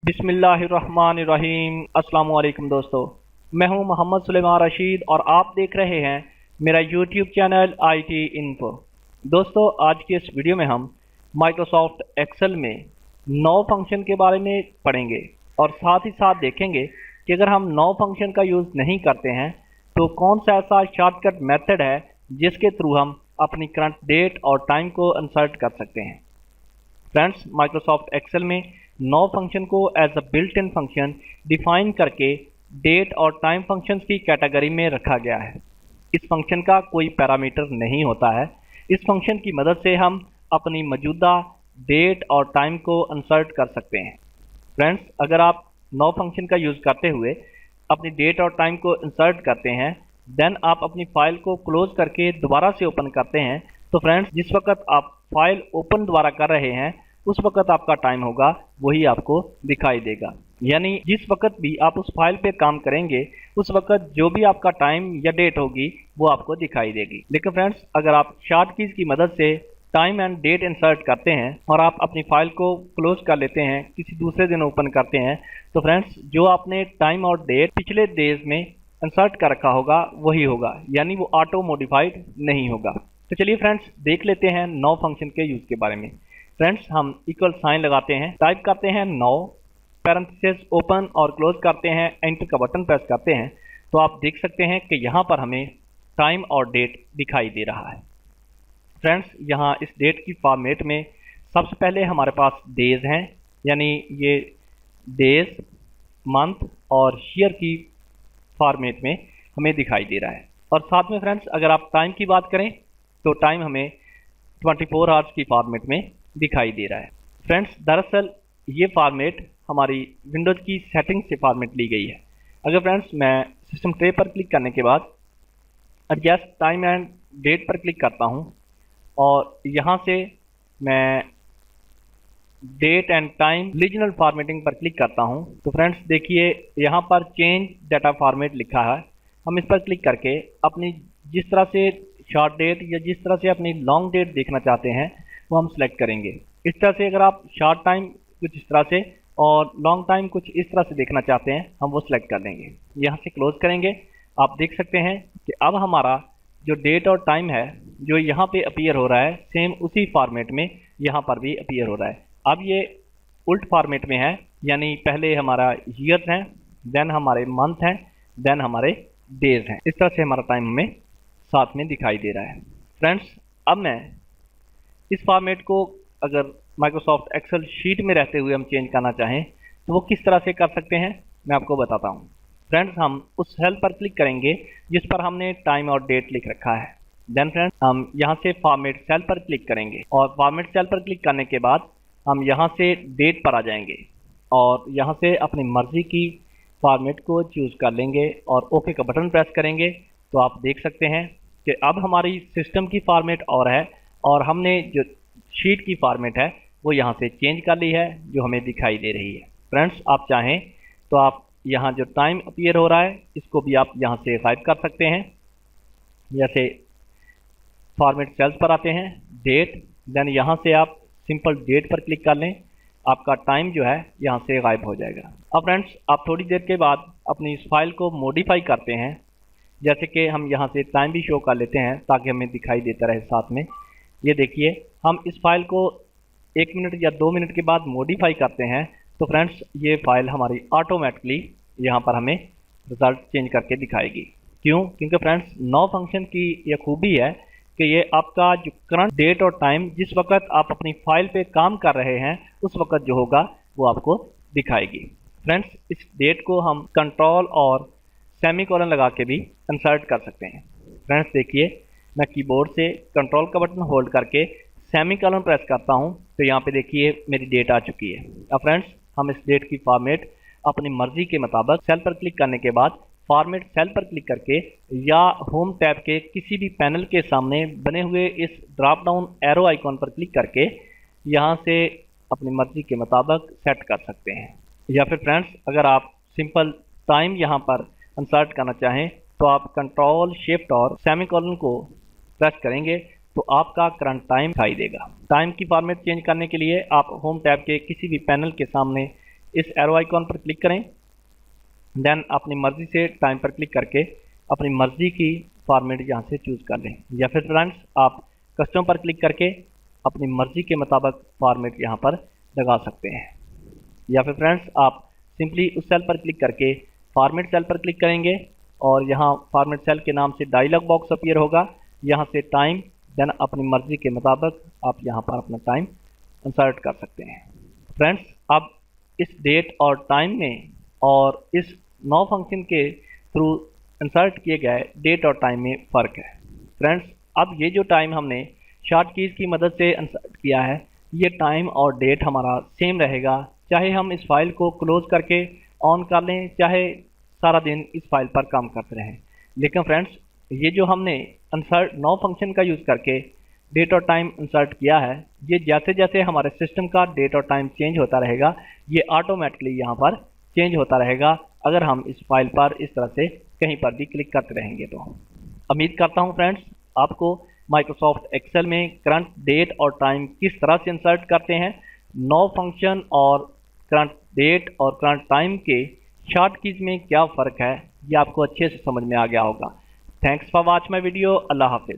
बिस्मिल्लाहिर्रहमानिर्रहीम। अस्सलाम वालेकुम दोस्तों, मैं हूं मोहम्मद सुलेमान रशीद और आप देख रहे हैं मेरा यूट्यूब चैनल IT इन्फो। दोस्तों, आज की इस वीडियो में हम माइक्रोसॉफ्ट एक्सेल में नौ फंक्शन के बारे में पढ़ेंगे और साथ ही साथ देखेंगे कि अगर हम नौ फंक्शन का यूज़ नहीं करते हैं तो कौन सा ऐसा शॉर्टकट मेथड है जिसके थ्रू हम अपनी करंट डेट और टाइम को इंसर्ट कर सकते हैं। फ्रेंड्स, माइक्रोसॉफ्ट एक्सेल में नौ फंक्शन को as a built in function define करके डेट और टाइम फंक्शंस की कैटेगरी में रखा गया है। इस फंक्शन का कोई पैरामीटर नहीं होता है। इस फंक्शन की मदद से हम अपनी मौजूदा डेट और टाइम को इंसर्ट कर सकते हैं। फ्रेंड्स, अगर आप नौ फंक्शन का यूज़ करते हुए अपनी डेट और टाइम को इंसर्ट करते हैं, देन आप अपनी फाइल को क्लोज करके दोबारा से ओपन करते हैं, तो फ्रेंड्स जिस वक्त आप फाइल ओपन दोबारा कर रहे हैं उस वक्त आपका टाइम होगा वही आपको दिखाई देगा। यानी जिस वक्त भी आप उस फाइल पे काम करेंगे उस वक्त जो भी आपका टाइम या डेट होगी वो आपको दिखाई देगी। लेकिन फ्रेंड्स, अगर आप शॉर्ट कीज की मदद से टाइम एंड डेट इंसर्ट करते हैं और आप अपनी फाइल को क्लोज कर लेते हैं, किसी दूसरे दिन ओपन करते हैं, तो फ्रेंड्स जो आपने टाइम और डेट पिछले डेज में इंसर्ट कर रखा होगा वही होगा, यानी वो ऑटो मॉडिफाइड नहीं होगा। तो चलिए फ्रेंड्स, देख लेते हैं नौ फंक्शन के यूज के बारे में। फ्रेंड्स, हम इक्वल साइन लगाते हैं, टाइप करते हैं नौ, पैरेंथेसिस ओपन और क्लोज करते हैं, एंटर का बटन प्रेस करते हैं, तो आप देख सकते हैं कि यहाँ पर हमें टाइम और डेट दिखाई दे रहा है। फ्रेंड्स, यहाँ इस डेट की फॉर्मेट में सबसे पहले हमारे पास डेज हैं, यानी ये डेज, मंथ और ईयर की फॉर्मेट में हमें दिखाई दे रहा है। और साथ में फ्रेंड्स, अगर आप टाइम की बात करें तो टाइम हमें 24 आवर्स की फॉर्मेट में दिखाई दे रहा है। फ्रेंड्स, दरअसल ये फॉर्मेट हमारी विंडोज़ की सेटिंग से फॉर्मेट ली गई है। अगर फ्रेंड्स मैं सिस्टम ट्रे पर क्लिक करने के बाद एडजस्ट टाइम एंड डेट पर क्लिक करता हूँ और यहाँ से मैं date and time regional formatting पर क्लिक करता हूँ, तो फ्रेंड्स देखिए यहाँ पर चेंज डाटा फॉर्मेट लिखा है। हम इस पर क्लिक करके अपनी जिस तरह से शॉर्ट डेट या जिस तरह से अपनी लॉन्ग डेट देखना चाहते हैं वो हम सेलेक्ट करेंगे। इस तरह से अगर आप शॉर्ट टाइम कुछ इस तरह से और लॉन्ग टाइम कुछ इस तरह से देखना चाहते हैं, हम वो सिलेक्ट कर देंगे। यहाँ से क्लोज करेंगे। आप देख सकते हैं कि अब हमारा जो डेट और टाइम है जो यहाँ पे अपीयर हो रहा है, सेम उसी फॉर्मेट में यहाँ पर भी अपीयर हो रहा है। अब ये उल्ट फॉर्मेट में है, यानी पहले हमारा ईयर्स हैं, देन हमारे मंथ हैं, देन हमारे डेज हैं। इस तरह से हमारा टाइम हमें साथ में दिखाई दे रहा है। फ्रेंड्स, अब मैं इस फॉर्मेट को अगर माइक्रोसॉफ्ट एक्सेल शीट में रहते हुए हम चेंज करना चाहें तो वो किस तरह से कर सकते हैं मैं आपको बताता हूँ। फ्रेंड्स, हम उस सेल पर क्लिक करेंगे जिस पर हमने टाइम और डेट लिख रखा है। देन फ्रेंड्स, हम यहाँ से फॉर्मेट सेल पर क्लिक करेंगे और फॉर्मेट सेल पर क्लिक करने के बाद हम यहाँ से डेट पर आ जाएंगे और यहाँ से अपनी मर्जी की फॉर्मेट को चूज़ कर लेंगे और ओके का बटन प्रेस करेंगे। तो आप देख सकते हैं कि अब हमारी सिस्टम की फॉर्मेट और है और हमने जो शीट की फॉर्मेट है वो यहाँ से चेंज कर ली है जो हमें दिखाई दे रही है। फ्रेंड्स, आप चाहें तो आप यहाँ जो टाइम अपीयर हो रहा है इसको भी आप यहाँ से गायब कर सकते हैं। जैसे फॉर्मेट सेल्स पर आते हैं, डेट, देन यहाँ से आप सिंपल डेट पर क्लिक कर लें, आपका टाइम जो है यहाँ से गायब हो जाएगा। अब फ्रेंड्स, आप थोड़ी देर के बाद अपनी इस फाइल को मॉडिफाई करते हैं, जैसे कि हम यहाँ से टाइम भी शो कर लेते हैं ताकि हमें दिखाई देता रहे साथ में। ये देखिए, हम इस फाइल को 1 मिनट या 2 मिनट के बाद मॉडिफाई करते हैं तो फ्रेंड्स ये फाइल हमारी ऑटोमेटिकली यहाँ पर हमें रिजल्ट चेंज करके दिखाएगी। क्यों? क्योंकि फ्रेंड्स नौ फंक्शन की ये खूबी है कि ये आपका जो करंट डेट और टाइम जिस वक्त आप अपनी फाइल पे काम कर रहे हैं उस वक्त जो होगा वो आपको दिखाएगी। फ्रेंड्स, इस डेट को हम कंट्रोल और सेमीकोलन लगा के भी इंसर्ट कर सकते हैं। फ्रेंड्स देखिए, मैं कीबोर्ड से कंट्रोल का बटन होल्ड करके सेमीकोलन प्रेस करता हूं तो यहाँ पे देखिए मेरी डेट आ चुकी है। अब फ्रेंड्स, हम इस डेट की फॉर्मेट अपनी मर्जी के मुताबिक सेल पर क्लिक करने के बाद फॉर्मेट सेल पर क्लिक करके या होम टैब के किसी भी पैनल के सामने बने हुए इस ड्रॉप डाउन एरो आइकॉन पर क्लिक करके यहाँ से अपनी मर्जी के मुताबिक सेट कर सकते हैं। या फिर फ्रेंड्स, अगर आप सिंपल टाइम यहाँ पर इंसर्ट करना चाहें तो आप कंट्रोल शिफ्ट और सेमीकोलन को प्रेस करेंगे तो आपका करंट टाइम दिखाई देगा। टाइम की फॉर्मेट चेंज करने के लिए आप होम टैब के किसी भी पैनल के सामने इस एरो आइकॉन पर क्लिक करें, देन अपनी मर्जी से टाइम पर क्लिक करके अपनी मर्जी की फॉर्मेट यहाँ से चूज़ कर लें, या फिर फ्रेंड्स आप कस्टम पर क्लिक करके अपनी मर्जी के मुताबिक फॉर्मेट यहाँ पर लगा सकते हैं। या फिर फ्रेंड्स आप सिंपली उस सेल पर क्लिक करके फॉर्मेट सेल पर क्लिक करेंगे और यहाँ फॉर्मेट सेल के नाम से डायलॉग बॉक्स अपीयर होगा, यहाँ से टाइम, देन अपनी मर्जी के मुताबिक आप यहाँ पर अपना टाइम इंसर्ट कर सकते हैं। फ्रेंड्स अब इस डेट और टाइम में और इस नो फंक्शन के थ्रू इंसर्ट किए गए डेट और टाइम में फ़र्क है। फ्रेंड्स अब ये जो टाइम हमने शॉर्ट कीज़ की मदद से इंसर्ट किया है, ये टाइम और डेट हमारा सेम रहेगा, चाहे हम इस फाइल को क्लोज करके ऑन कर लें, चाहे सारा दिन इस फाइल पर काम करते रहें। लेकिन फ्रेंड्स ये जो हमने इंसर्ट नो फंक्शन का यूज़ करके डेट और टाइम इंसर्ट किया है, ये जैसे जैसे हमारे सिस्टम का डेट और टाइम चेंज होता रहेगा, ये ऑटोमेटिकली यहाँ पर चेंज होता रहेगा अगर हम इस फाइल पर इस तरह से कहीं पर भी क्लिक करते रहेंगे। तो उम्मीद करता हूँ फ्रेंड्स आपको माइक्रोसॉफ्ट एक्सेल में करंट डेट और टाइम किस तरह से इंसर्ट करते हैं, नो फंक्शन और करंट डेट और करंट टाइम के शॉर्ट कीज़ में क्या फ़र्क है, ये आपको अच्छे से समझ में आ गया होगा। Thanks for watch my video. अल्लाह हाफिज़।